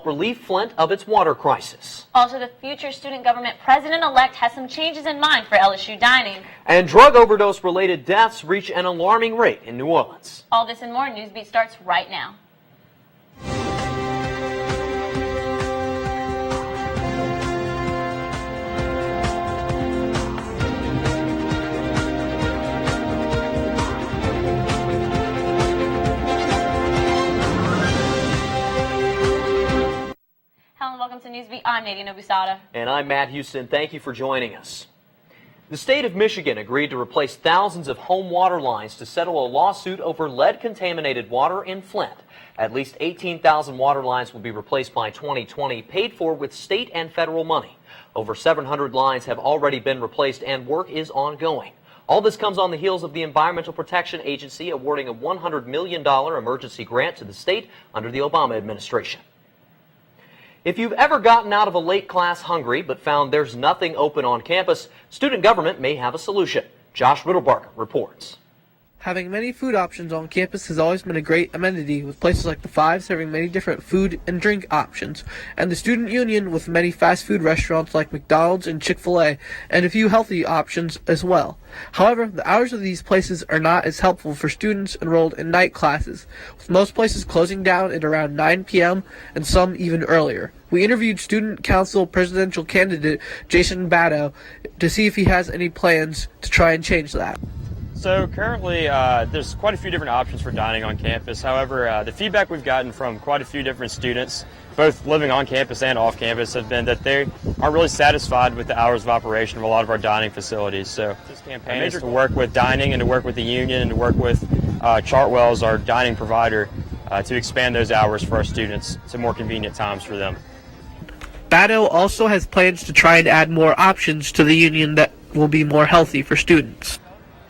help relieve Flint of its water crisis. Also, the future student government president-elect has some changes in mind for LSU dining. And drug overdose-related deaths reach an alarming rate in New Orleans. All this and more. Newsbeat starts right now. Welcome to Newsbeat. I'm Nadine Obusada. And I'm Matt Houston. Thank you for joining us. The state of Michigan agreed to replace thousands of home water lines to settle a lawsuit over lead-contaminated water in Flint. At least 18,000 water lines will be replaced by 2020, paid for with state and federal money. Over 700 lines have already been replaced and work is ongoing. All this comes on the heels of the Environmental Protection Agency awarding a $100 million emergency grant to the state under the Obama administration. If you've ever gotten out of a late class hungry but found there's nothing open on campus, student government may have a solution. Josh Riddlebark reports. Having many food options on campus has always been a great amenity, with places like the Five serving many different food and drink options, and the Student Union with many fast food restaurants like McDonald's and Chick-fil-A, and a few healthy options as well. However, the hours of these places are not as helpful for students enrolled in night classes, with most places closing down at around 9 p.m. and some even earlier. We interviewed Student Council presidential candidate Jason Batto to see if he has any plans to try and change that. So currently, there's quite a few different options for dining on campus. However, the feedback we've gotten from quite a few different students, both living on campus and off campus, have been that they aren't really satisfied with the hours of operation of a lot of our dining facilities. So this campaign is to work with dining and to work with the union and to work with Chartwell's, our dining provider, to expand those hours for our students to more convenient times for them. Batto also has plans to try and add more options to the union that will be more healthy for students.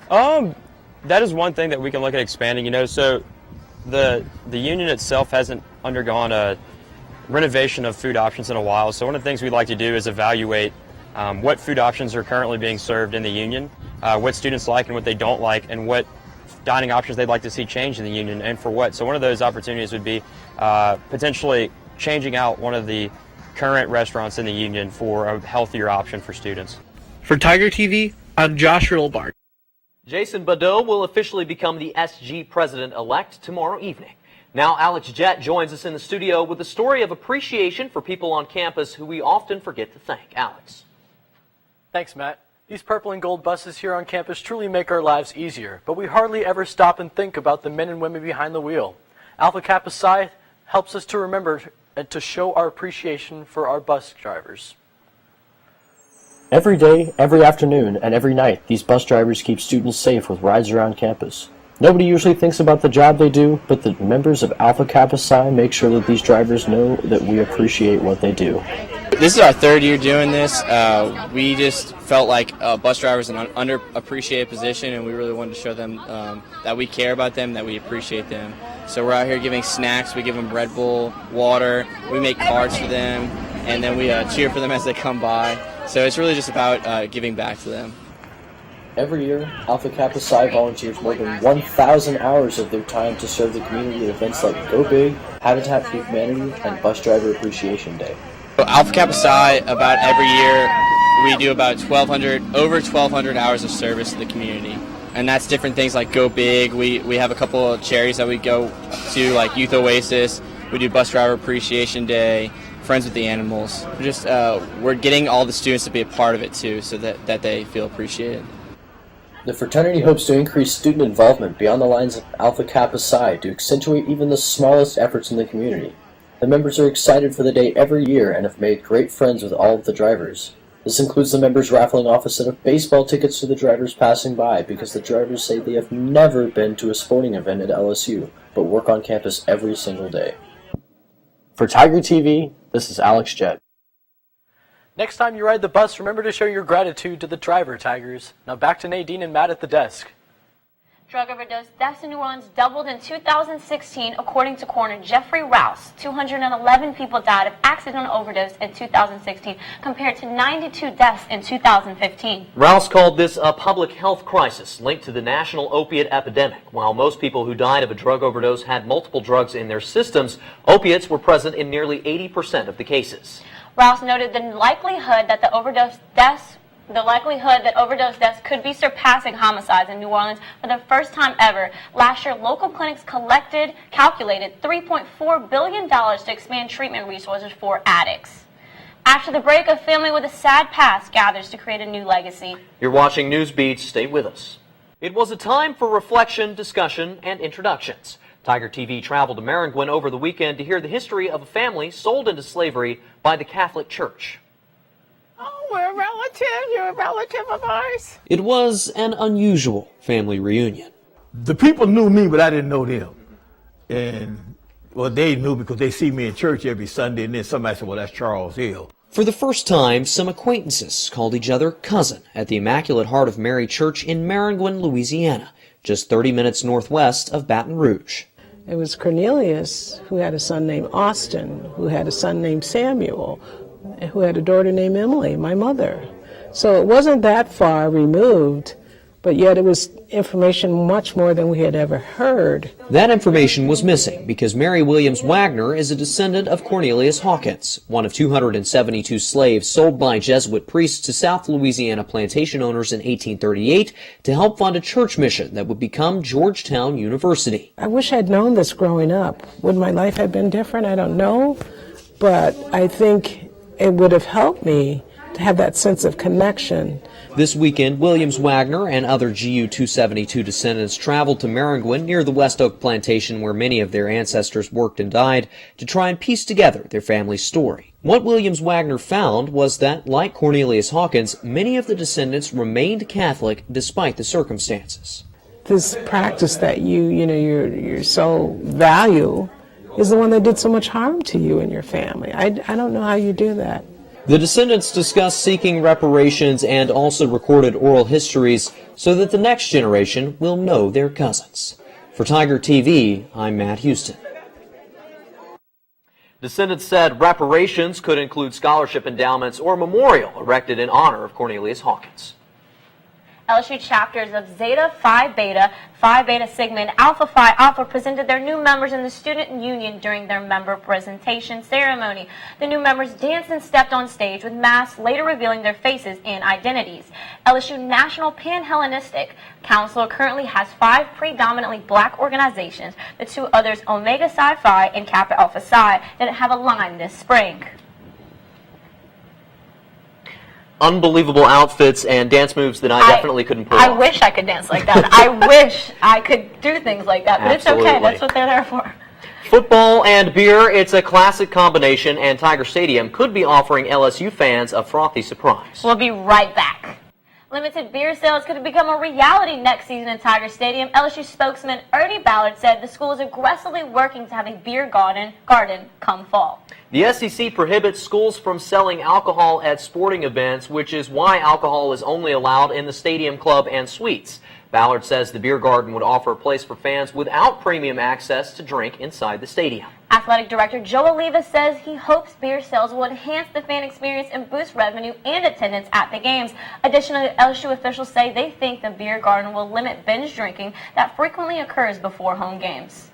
That is one thing that we can look at expanding, so the union itself hasn't undergone a renovation of food options in a while, so one of the things we'd like to do is evaluate what food options are currently being served in the union, what students like and what they don't like, and what dining options they'd like to see change in the union and for what. So one of those opportunities would be potentially changing out one of the current restaurants in the union for a healthier option for students. For Tiger TV, I'm Josh Riddlebark. Jason Batto will officially become the SG president-elect tomorrow evening. Now Alex Jett joins us in the studio with a story of appreciation for people on campus who we often forget to thank. Alex. Thanks, Matt. These purple and gold buses here on campus truly make our lives easier, but we hardly ever stop and think about the men and women behind the wheel. Alpha Kappa Psi helps us to remember and to show our appreciation for our bus drivers. Every day, every afternoon, and every night, these bus drivers keep students safe with rides around campus. Nobody usually thinks about the job they do, but the members of Alpha Kappa Psi make sure that these drivers know that we appreciate what they do. This is our third year doing this. We just felt like bus drivers are an underappreciated position, and we really wanted to show them that we care about them, that we appreciate them. So we're out here giving snacks. We give them Red Bull, water. We make cards for them, and then we cheer for them as they come by. So it's really just about giving back to them. Every year, Alpha Kappa Psi volunteers more than 1,000 hours of their time to serve the community at events like Go Big, Habitat for Humanity, and Bus Driver Appreciation Day. So Alpha Kappa Psi, about every year, we do about over 1,200 hours of service to the community. And that's different things like Go Big. We have a couple of charities that we go to, like Youth Oasis. We do Bus Driver Appreciation Day. Friends with the Animals. We're getting all the students to be a part of it too, so that they feel appreciated. The fraternity hopes to increase student involvement beyond the lines of Alpha Kappa Psi to accentuate even the smallest efforts in the community. The members are excited for the day every year and have made great friends with all of the drivers. This includes the members raffling off a set of baseball tickets to the drivers passing by because the drivers say they have never been to a sporting event at LSU, but work on campus every single day. For Tiger TV, this is Alex Jett. Next time you ride the bus, remember to show your gratitude to the driver, Tigers. Now back to Nadine and Matt at the desk. Drug overdose deaths in New Orleans doubled in 2016, according to coroner Jeffrey Rouse. 211 people died of accidental overdose in 2016, compared to 92 deaths in 2015. Rouse called this a public health crisis linked to the national opiate epidemic. While most people who died of a drug overdose had multiple drugs in their systems, opiates were present in nearly 80% of the cases. Rouse noted the likelihood that overdose deaths could be surpassing homicides in New Orleans for the first time ever. Last year, local clinics calculated $3.4 billion to expand treatment resources for addicts. After the break, a family with a sad past gathers to create a new legacy. You're watching Newsbeat. Stay with us. It was a time for reflection, discussion, and introductions. Tiger TV traveled to Maringouin over the weekend to hear the history of a family sold into slavery by the Catholic Church. Oh, we're a relative. You're a relative of ours. It was an unusual family reunion. The people knew me, but I didn't know them. And, well, they knew because they see me in church every Sunday, and then somebody said, well, that's Charles Hill. For the first time, some acquaintances called each other cousin at the Immaculate Heart of Mary Church in Maringouin, Louisiana, just 30 minutes northwest of Baton Rouge. It was Cornelius, who had a son named Austin, who had a son named Samuel, who had a daughter named Emily, my mother. So it wasn't that far removed, but yet it was information much more than we had ever heard. That information was missing because Mary Williams Wagner is a descendant of Cornelius Hawkins, one of 272 slaves sold by Jesuit priests to South Louisiana plantation owners in 1838 to help fund a church mission that would become Georgetown University. I wish I'd known this growing up. Would my life have been different? I don't know, but I think it would have helped me to have that sense of connection. This weekend, Williams Wagner and other GU 272 descendants traveled to Maringouin near the West Oak plantation where many of their ancestors worked and died to try and piece together their family's story. What Williams Wagner found was that, like Cornelius Hawkins, many of the descendants remained Catholic despite the circumstances. This practice that you so value is the one that did so much harm to you and your family. I don't know how you do that. The descendants discussed seeking reparations and also recorded oral histories so that the next generation will know their cousins. For Tiger TV, I'm Matt Houston. Descendants said reparations could include scholarship endowments or a memorial erected in honor of Cornelius Hawkins. LSU chapters of Zeta Phi Beta, Phi Beta Sigma, and Alpha Phi Alpha presented their new members in the Student Union during their member presentation ceremony. The new members danced and stepped on stage with masks, later revealing their faces and identities. LSU National Pan-Hellenistic Council currently has 5 predominantly black organizations. The 2 others, Omega Psi Phi and Kappa Alpha Psi, didn't have a line this spring. Unbelievable outfits and dance moves that I definitely couldn't pull I off. wish I could dance like that. I wish I could do things like that, but Absolutely. It's okay. That's what they're there for. Football and beer, it's a classic combination, and Tiger Stadium could be offering LSU fans a frothy surprise. We'll be right back. Limited beer sales could become a reality next season in Tiger Stadium. LSU spokesman Ernie Ballard said the school is aggressively working to have a beer garden come fall. The SEC prohibits schools from selling alcohol at sporting events, which is why alcohol is only allowed in the stadium club and suites. Ballard says the beer garden would offer a place for fans without premium access to drink inside the stadium. Athletic Director Joe Oliva says he hopes beer sales will enhance the fan experience and boost revenue and attendance at the games. Additionally, LSU officials say they think the beer garden will limit binge drinking that frequently occurs before home games.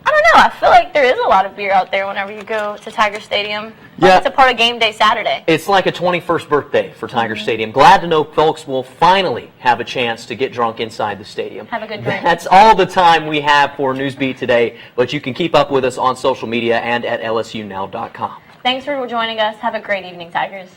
I don't know. I feel like there is a lot of beer out there whenever you go to Tiger Stadium. Yeah. It's a part of game day Saturday. It's like a 21st birthday for Tiger Stadium. Glad to know folks will finally have a chance to get drunk inside the stadium. Have a good drink. That's all the time we have for Newsbeat today, but you can keep up with us on social media and at lsunow.com. Thanks for joining us. Have a great evening, Tigers.